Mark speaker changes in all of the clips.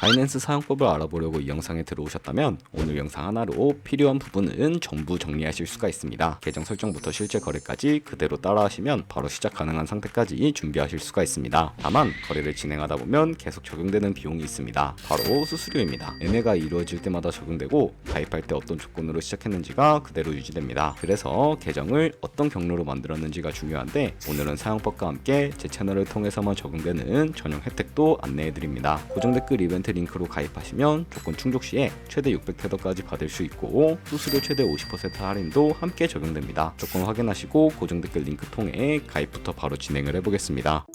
Speaker 1: 바이낸스 사용법을 알아보려고 이 영상에 들어오셨다면 오늘 영상 하나로 필요한 부분은 전부 정리하실 수가 있습니다. 계정 설정부터 실제 거래까지 그대로 따라하시면 바로 시작 가능한 상태까지 준비하실 수가 있습니다. 다만 거래를 진행하다 보면 계속 적용되는 비용이 있습니다. 바로 수수료입니다. 매매가 이루어질 때마다 적용되고 가입할 때 어떤 조건으로 시작했는지가 그대로 유지됩니다. 그래서 계정을 어떤 경로로 만들었는지가 중요한데 오늘은 사용법과 함께 제 채널을 통해서만 적용되는 전용 혜택도 안내해드립니다. 고정 댓글 이벤트 링크로 가입하시면 조건 충족 시에 최대 600테더까지 받을 수 있고 수수료 최대 50% 할인도 함께 적용됩니다. 조건 확인하시고 고정 댓글 링크 통해 가입부터 바로 진행을 해보겠습니다.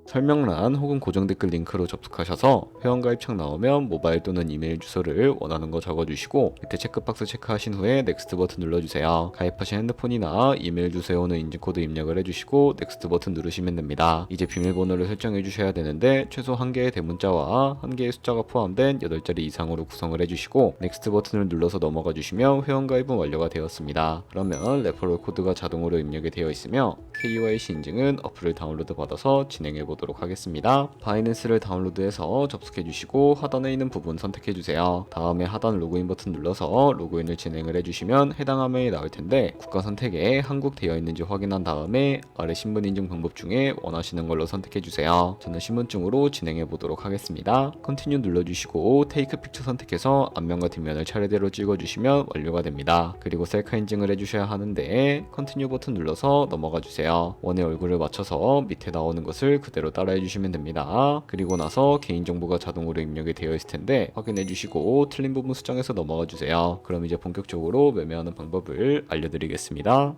Speaker 1: 설명란 혹은 고정 댓글 링크로 접속하셔서 회원가입창 나오면 모바일 또는 이메일 주소를 원하는 거 적어주시고 밑에 체크박스 체크하신 후에 넥스트 버튼 눌러주세요. 가입하신 핸드폰이나 이메일 주소에 오는 인증코드 입력을 해주시고 넥스트 버튼 누르시면 됩니다. 이제 비밀번호를 설정해 주셔야 되는데 최소 1개의 대문자와 1개의 숫자가 포함된 8자리 이상으로 구성을 해주시고 넥스트 버튼을 눌러서 넘어가 주시면 회원가입은 완료가 되었습니다. 그러면 레퍼럴 코드가 자동으로 입력이 되어 있으며 KYC 인증은 어플을 다운로드 받아서 진행해 보도록 하겠습니다. 바이낸스를 다운로드해서 접속해 주시고 하단에 있는 부분 선택해 주세요. 다음에 하단 로그인 버튼 눌러서 로그인을 진행을 해주시면 해당 화면이 나올 텐데 국가 선택에 한국 되어 있는지 확인한 다음에 아래 신분 인증 방법 중에 원하시는 걸로 선택해 주세요. 저는 신분증으로 진행해 보도록 하겠습니다. 컨티뉴 눌러주시고 테이크 픽처 선택해서 앞면과 뒷면을 차례대로 찍어주시면 완료가 됩니다. 그리고 셀카 인증을 해주셔야 하는데 컨티뉴 버튼 눌러서 넘어가 주세요. 원의 얼굴을 맞춰서 밑에 나오는 것을 그대로 따라해 주시면 됩니다. 그리고 나서 개인정보가 자동으로 입력이 되어 있을 텐데 확인해 주시고 틀린 부분 수정해서 넘어가 주세요. 그럼 이제 본격적으로 매매하는 방법을 알려드리겠습니다.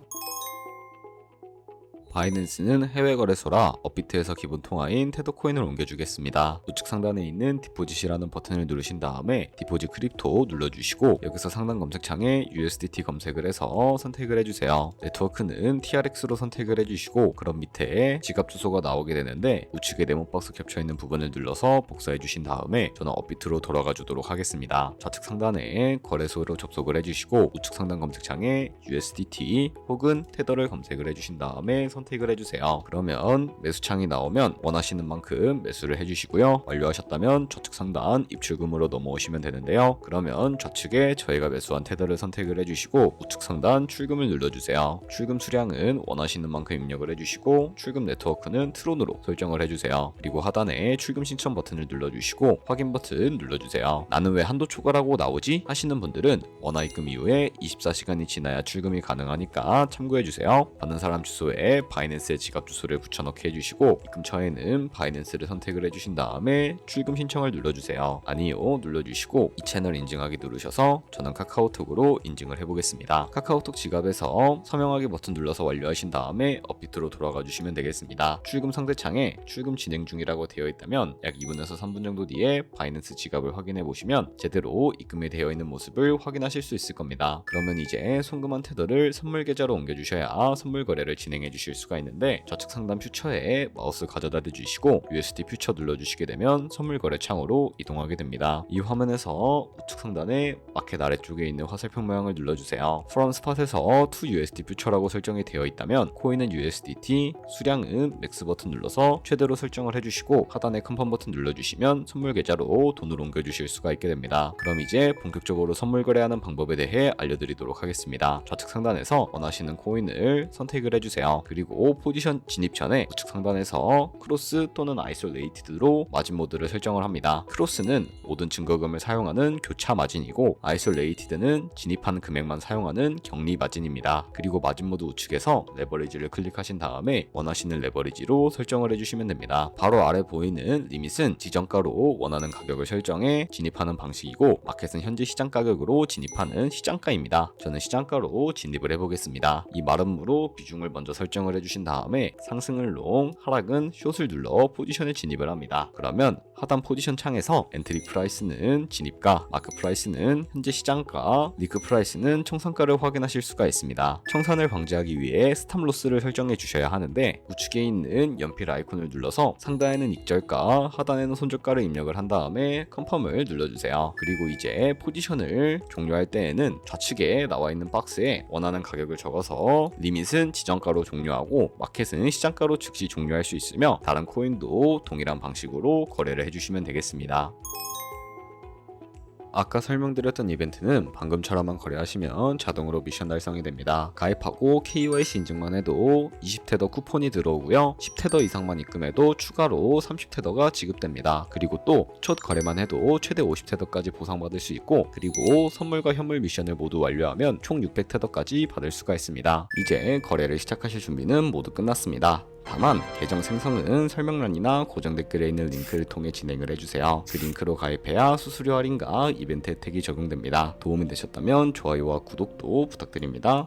Speaker 1: 바이낸스는 해외 거래소라 업비트에서 기본 통화인 테더코인을 옮겨주겠습니다. 우측 상단에 있는 디포짓이라는 버튼을 누르신 다음에 디포짓 크립토 눌러주시고 여기서 상단 검색창에 USDT 검색을 해서 선택을 해주세요. 네트워크는 TRX로 선택을 해주시고 그럼 밑에 지갑 주소가 나오게 되는데 우측에 네모박스 겹쳐있는 부분을 눌러서 복사해 주신 다음에 저는 업비트로 돌아가 주도록 하겠습니다. 좌측 상단에 거래소로 접속을 해주시고 우측 상단 검색창에 USDT 혹은 테더를 검색을 해주신 다음에 선택을 해주세요. 그러면 매수창이 나오면 원하시는 만큼 매수를 해주시고요. 완료하셨다면 좌측 상단 입출금으로 넘어오시면 되는데요. 그러면 좌측에 저희가 매수한 테더를 선택을 해주시고 우측 상단 출금을 눌러주세요. 출금 수량은 원하시는 만큼 입력을 해주시고 출금 네트워크는 트론으로 설정을 해주세요. 그리고 하단에 출금 신청 버튼을 눌러주시고 확인 버튼 눌러주세요. 나는 왜 한도 초과라고 나오지? 하시는 분들은 원화 입금 이후에 24시간이 지나야 출금이 가능하니까 참고해주세요. 받는 사람 주소에 바이낸스의 지갑 주소를 붙여넣기 해주시고 입금처에는 바이낸스를 선택을 해주신 다음에 출금 신청을 눌러주세요. 아니요 눌러주시고 이 채널 인증하기 누르셔서 저는 카카오톡으로 인증을 해보겠습니다. 카카오톡 지갑에서 서명하기 버튼 눌러서 완료하신 다음에 업비트로 돌아가 주시면 되겠습니다. 출금 상대창에 출금 진행 중이라고 되어 있다면 약 2분에서 3분 정도 뒤에 바이낸스 지갑을 확인해 보시면 제대로 입금이 되어 있는 모습을 확인하실 수 있을 겁니다. 그러면 이제 송금한 테더를 선물 계좌로 옮겨주셔야 선물 거래를 진행해 주실 수가 있는데 좌측 상단 퓨처에 마우스 가져다 대주시고 USD 퓨처 눌러주시게 되면 선물 거래 창으로 이동하게 됩니다. 이 화면에서 우측 상단에 마켓 아래쪽에 있는 화살표 모양을 눌러주세요. From Spot에서 to USD 퓨처라고 설정이 되어 있다면 코인은 USDT, 수량은 맥스 버튼 눌러서 최대로 설정을 해주시고 하단에 컨펌 버튼 눌러주시면 선물 계좌로 돈을 옮겨주실 수가 있게 됩니다. 그럼 이제 본격적으로 선물 거래하는 방법에 대해 알려드리도록 하겠습니다. 좌측 상단에서 원하시는 코인을 선택을 해주세요. 그리고 포지션 진입 전에 우측 상단에서 크로스 또는 아이솔레이티드로 마진 모드를 설정을 합니다. 크로스는 모든 증거금을 사용하는 교차 마진이고 아이솔레이티드는 진입한 금액만 사용하는 격리 마진입니다. 그리고 마진 모드 우측에서 레버리지를 클릭하신 다음에 원하시는 레버리지로 설정을 해주시면 됩니다. 바로 아래 보이는 리밋은 지정가로 원하는 가격을 설정해 진입하는 방식이고 마켓은 현재 시장 가격으로 진입하는 시장가입니다. 저는 시장가로 진입을 해보겠습니다. 이 마름모로 비중을 먼저 설정을 해주신 다음에 상승은 롱, 하락은 숏을 눌러 포지션에 진입을 합니다. 그러면 하단 포지션 창에서 엔트리 프라이스는 진입가, 마크 프라이스는 현재 시장가, 리크 프라이스는 청산가를 확인하실 수가 있습니다. 청산을 방지하기 위해 스탑 로스를 설정해 주셔야 하는데 우측에 있는 연필 아이콘을 눌러서 상단에는 익절가, 하단에는 손절가를 입력을 한 다음에 컨펌을 눌러주세요. 그리고 이제 포지션을 종료할 때에는 좌측에 나와 있는 박스에 원하는 가격을 적어서 리밋은 지정가로 종료하고 경우 마켓은 시장가로 즉시 종료할 수 있으며 다른 코인도 동일한 방식으로 거래를 해주시면 되겠습니다. 아까 설명드렸던 이벤트는 방금처럼만 거래하시면 자동으로 미션 달성이 됩니다. 가입하고 KYC 인증만 해도 20테더 쿠폰이 들어오고요. 10테더 이상만 입금해도 추가로 30테더가 지급됩니다. 그리고 또 첫 거래만 해도 최대 50테더까지 보상받을 수 있고, 그리고 선물과 현물 미션을 모두 완료하면 총 600테더까지 받을 수가 있습니다. 이제 거래를 시작하실 준비는 모두 끝났습니다. 다만 계정 생성은 설명란이나 고정 댓글에 있는 링크를 통해 진행을 해주세요. 그 링크로 가입해야 수수료 할인과 이벤트 혜택이 적용됩니다. 도움이 되셨다면 좋아요와 구독도 부탁드립니다.